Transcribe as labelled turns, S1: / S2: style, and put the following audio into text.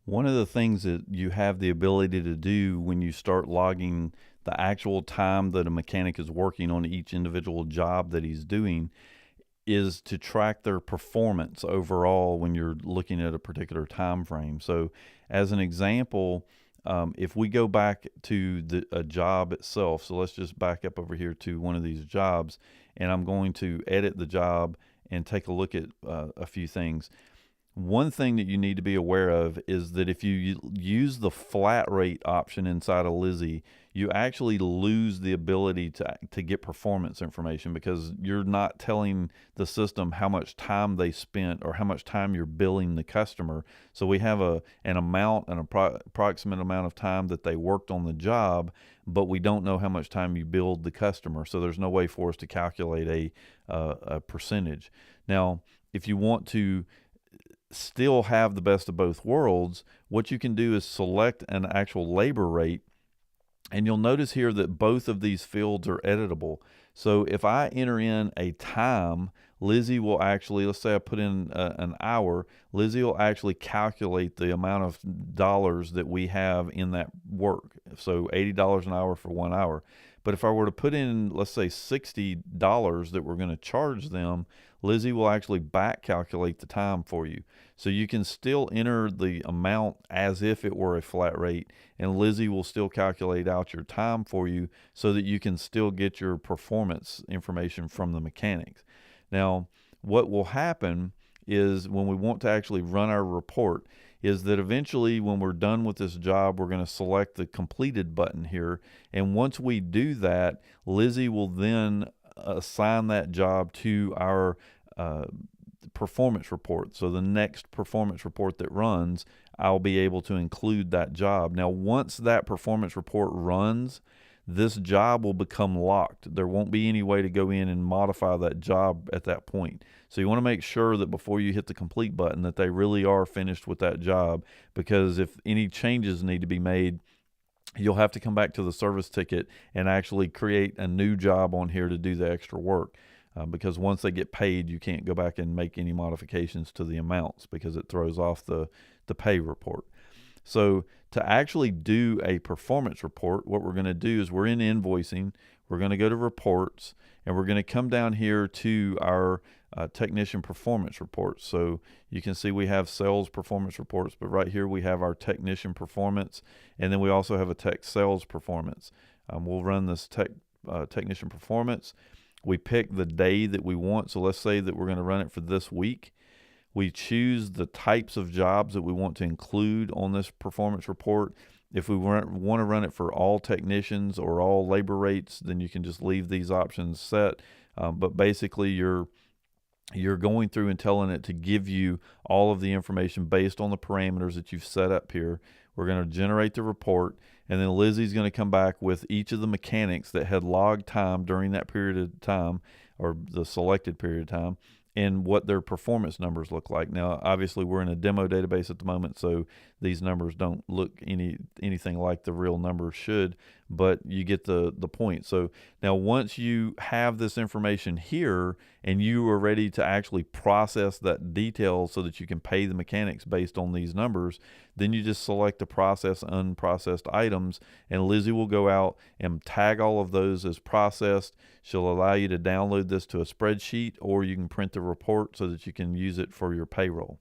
S1: One of the things that you have the ability to do when you start logging the actual time that a mechanic is working on each individual job that he's doing is to track their performance overall when you're looking at a particular time frame. So, as an example, if we go back to a job itself, so let's just back up over here to one of these jobs, and I'm going to edit the job and take a look at a few things. One thing that you need to be aware of is that if you use the flat rate option inside of Lizzie, you actually lose the ability to get performance information because you're not telling the system how much time they spent or how much time you're billing the customer. So we have an amount, approximate amount of time that they worked on the job, but we don't know how much time you billed the customer. So there's no way for us to calculate a percentage. Now, if you want to still have the best of both worlds, what you can do is select an actual labor rate, and you'll notice here that both of these fields are editable. So if I enter in a time, Lizzie will actually, let's say I put in an hour, Lizzie will actually calculate the amount of dollars that we have in that work. So $80 an hour for 1 hour. But if I were to put in, let's say $60 that we're going to charge them, Lizzie will actually back calculate the time for you. So you can still enter the amount as if it were a flat rate, and Lizzie will still calculate out your time for you so that you can still get your performance information from the mechanics. Now, what will happen is when we want to actually run our report is that eventually when we're done with this job, we're going to select the completed button here. And once we do that, Lizzie will then assign that job to our performance report. So the next performance report that runs, I'll be able to include that job. Now, once that performance report runs, this job will become locked. There won't be any way to go in and modify that job at that point. So you want to make sure that before you hit the complete button that they really are finished with that job, because if any changes need to be made, you'll have to come back to the service ticket and actually create a new job on here to do the extra work. Because once they get paid, you can't go back and make any modifications to the amounts because it throws off the pay report. So to actually do a performance report, what we're going to do is we're in invoicing, we're going to go to reports, and we're going to come down here to our technician performance reports. So you can see we have sales performance reports, but right here we have our technician performance, and then we also have a tech sales performance. We'll run this technician performance. We pick the day that we want. So let's say that we're going to run it for this week. We choose the types of jobs that we want to include on this performance report. If we want to run it for all technicians or all labor rates, then you can just leave these options set. But basically, you're going through and telling it to give you all of the information based on the parameters that you've set up here. We're going to generate the report, and then Lizzie's going to come back with each of the mechanics that had logged time during that period of time, or the selected period of time, and what their performance numbers look like. Now, obviously, we're in a demo database at the moment, so these numbers don't look anything like the real numbers should, but you get the point. So now once you have this information here and you are ready to actually process that detail so that you can pay the mechanics based on these numbers, then you just select the process unprocessed items, and Lizzie will go out and tag all of those as processed. She'll allow you to download this to a spreadsheet, or you can print the report so that you can use it for your payroll.